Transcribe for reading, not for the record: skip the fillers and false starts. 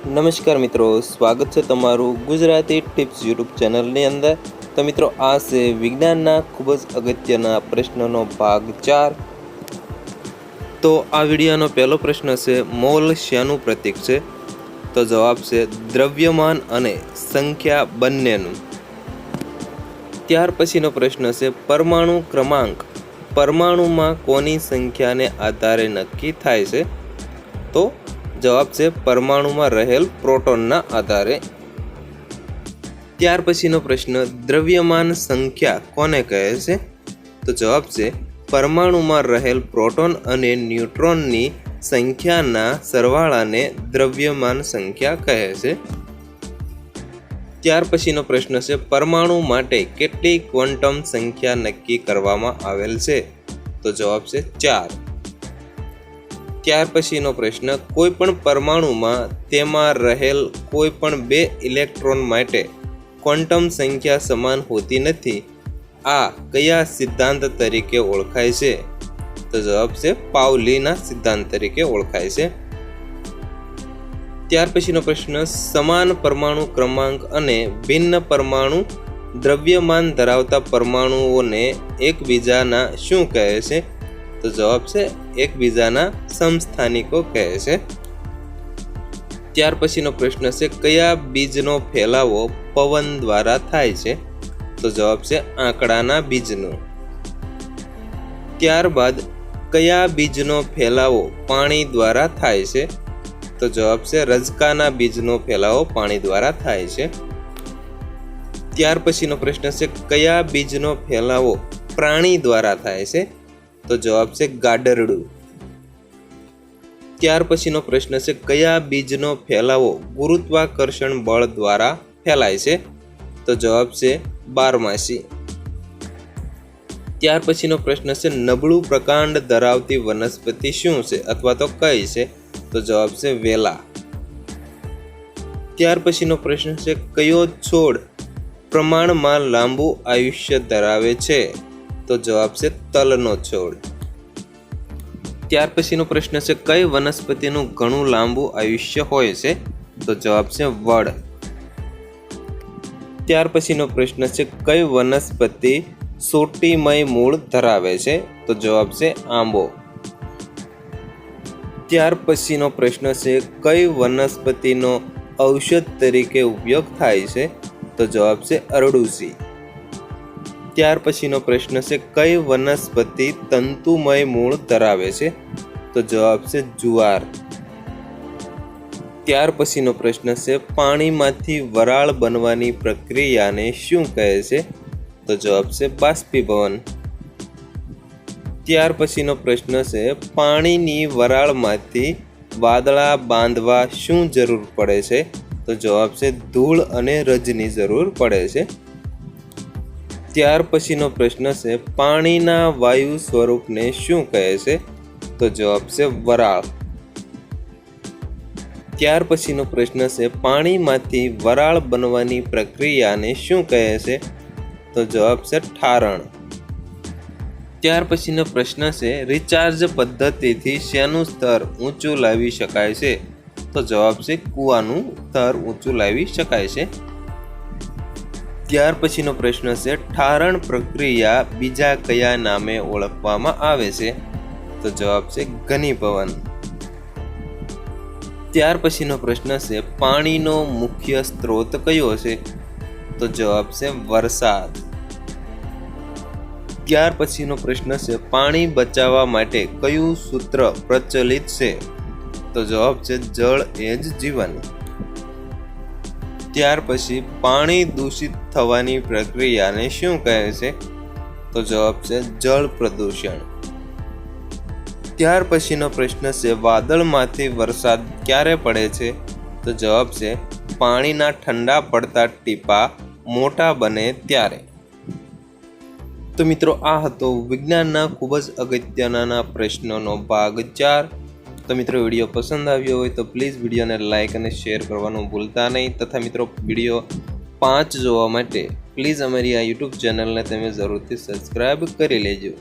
નમસ્કાર મિત્રો, સ્વાગત છે તમારું ગુજરાતી ટિપ્સ યુટ્યુબ ચેનલની અંદર। તો મિત્રો, આ છે વિજ્ઞાનના ખૂબ જ અગત્યના પ્રશ્નનો ભાગ 4। તો આ વિડીયોનો પહેલો પ્રશ્ન છે, મોલ શાનું પ્રતીક છે? તો જવાબ છે દ્રવ્યમાન અને સંખ્યા બંનેનું। ત્યાર પછીનો પ્રશ્ન છે, પરમાણુ ક્રમાંક પરમાણુમાં કોની સંખ્યાને આધારે નક્કી થાય છે? તો જવાબ છે પરમાણુમાં રહેલ પ્રોટોનના આધારે। ત્યાર પછીનો પ્રશ્ન, દ્રવ્યમાન સંખ્યા કોને કહે છે? તો જવાબ છે પરમાણુમાં રહેલ પ્રોટોન અને ન્યુટ્રોનની સંખ્યાના સરવાળાને દ્રવ્યમાન સંખ્યા કહે છે। ત્યાર પછીનો પ્રશ્ન છે, પરમાણુ માટે કેટલી ક્વોન્ટમ સંખ્યા નક્કી કરવામાં આવેલ છે? તો જવાબ છે 4। ત્યાર પછીનો પ્રશ્ન, કોઈ પણ પરમાણુમાં તેમાં રહેલ કોઈ પણ 2 ઇલેક્ટ્રોન માટે ક્વોન્ટમ સંખ્યા સમાન હોતી નથી। આ કયા સિદ્ધાંત તરીકે ઓળખાય છે? તો જવાબ છે પાઉલીના સિદ્ધાંત તરીકે ઓળખાય છે। ત્યાર પછીનો પ્રશ્ન, સમાન પરમાણુ ક્રમાંક અને ભિન્ન પરમાણુ દ્રવ્યમાન ધરાવતા પરમાણુઓને એકબીજાના શું કહે છે? તો જવાબ છે એકબીજાના સમસ્થાનિકો કહે છે। ત્યાર પછીનો પ્રશ્ન છે, કયા બીજનો ફેલાવો પવન દ્વારા થાય છે? તો જવાબ છે આંકડાના બીજનો। ત્યારબાદ કયા બીજનો ફેલાવો પાણી દ્વારા થાય છે? તો જવાબ છે રજકાના બીજનો ફેલાવો પાણી દ્વારા થાય છે। ત્યાર પછીનો પ્રશ્ન છે, કયા બીજનો ફેલાવો પ્રાણી દ્વારા થાય છે? તો જવાબ છે ગાડરડું। ત્યાર પછીનો પ્રશ્ન છે, કયા બીજનો ફેલાવો ગુરુત્વાકર્ષણ બળ દ્વારા ફેલાય છે? તો જવાબ છે બારમાસી। ત્યાર પછીનો પ્રશ્ન છે, નબળું પ્રકાંડ ધરાવતી વનસ્પતિ શું છે અથવા તો કઈ છે? તો જવાબ છે વેલા। ત્યાર પછીનો પ્રશ્ન છે, કયો છોડ પ્રમાણમાં લાંબુ આયુષ્ય ધરાવે છે? તો જવાબ છે તલનો છોડ। ત્યાર પછીનો પ્રશ્ન છે, કઈ વનસ્પતિનું ઘણું લાંબુ આયુષ્ય હોય છે? તો જવાબ છે વડ। ત્યાર પછીનો પ્રશ્ન છે, કઈ વનસ્પતિ સોટીમય મૂળ ધરાવે છે? તો જવાબ છે આંબો। ત્યાર પછીનો પ્રશ્ન છે, કઈ વનસ્પતિનો ઔષધ તરીકે ઉપયોગ થાય છે? તો જવાબ છે અરડુસી। ત્યાર પછીનો પ્રશ્ન છે, કઈ વનસ્પતિ તંતુમય મૂળ ધરાવે છે? તો જવાબ છે જુવાર। ત્યાર પછીનો પ્રશ્ન છે, પાણીમાંથી વરાળ બનવાની પ્રક્રિયાને શું કહે છે? તો જવાબ છે બાષ્પીભવન। ત્યાર પછીનો પ્રશ્ન છે, પાણીની વરાળમાંથી વાદળા બાંધવા શું જરૂર પડે છે? તો જવાબ છે ધૂળ અને રજની જરૂર પડે છે। ત્યાર પછીનો પ્રશ્ન છે, પાણીના વાયુ સ્વરૂપને શું કહે છે? તો જવાબ છે વરાળ। ત્યાર પછીનો પ્રશ્ન છે, પાણીમાંથી વરાળ બનવાની પ્રક્રિયાને શું કહે છે? તો જવાબ છે ઠારણ। ત્યાર પછીનો પ્રશ્ન છે, રિચાર્જ પદ્ધતિથી શેનું સ્તર ઊંચું લાવી શકાય છે? તો જવાબ છે કૂવાનું સ્તર ઊંચું લાવી શકાય છે। ત્યાર પછીનો પ્રશ્ન છે, ઠારણ પ્રક્રિયા બીજા કયા નામે ઓળખવામાં આવે છે? તો જવાબ છે ઘનીભવન। ત્યાર પછીનો પ્રશ્ન છે, પાણીનો મુખ્ય સ્ત્રોત કયો છે? તો જવાબ છે વરસાદ। ત્યાર પછીનો પ્રશ્ન છે, પાણી બચાવવા માટે કયું સૂત્ર પ્રચલિત છે? તો જવાબ છે જળ એ જ જીવન। ત્યાર પછી પાણી દૂષિત થવાની પ્રક્રિયાને શું કહે છે? તો જવાબ છે જળ પ્રદૂષણ। ત્યાર પછીનો પ્રશ્ન છે, વાદળમાંથી વરસાદ ક્યારે પડે છે? તો જવાબ છે પાણીના ઠંડા પડતા ટીપા મોટા બને ત્યારે। તો મિત્રો, આ હતો વિજ્ઞાનના ખૂબ જ અગત્યના પ્રશ્નોનો ભાગ 4। તો મિત્રો, વિડીયો પસંદ આવ્યો હોય તો પ્લીઝ વિડીયોને લાઇક અને શેર કરવાનું ભૂલતા નહીં, તથા મિત્રો વિડીયો 5 જોવા માટે પ્લીઝ અમારી આ યુટ્યુબ ચેનલને તમે જરૂરથી સબસ્ક્રાઈબ કરી લેજો।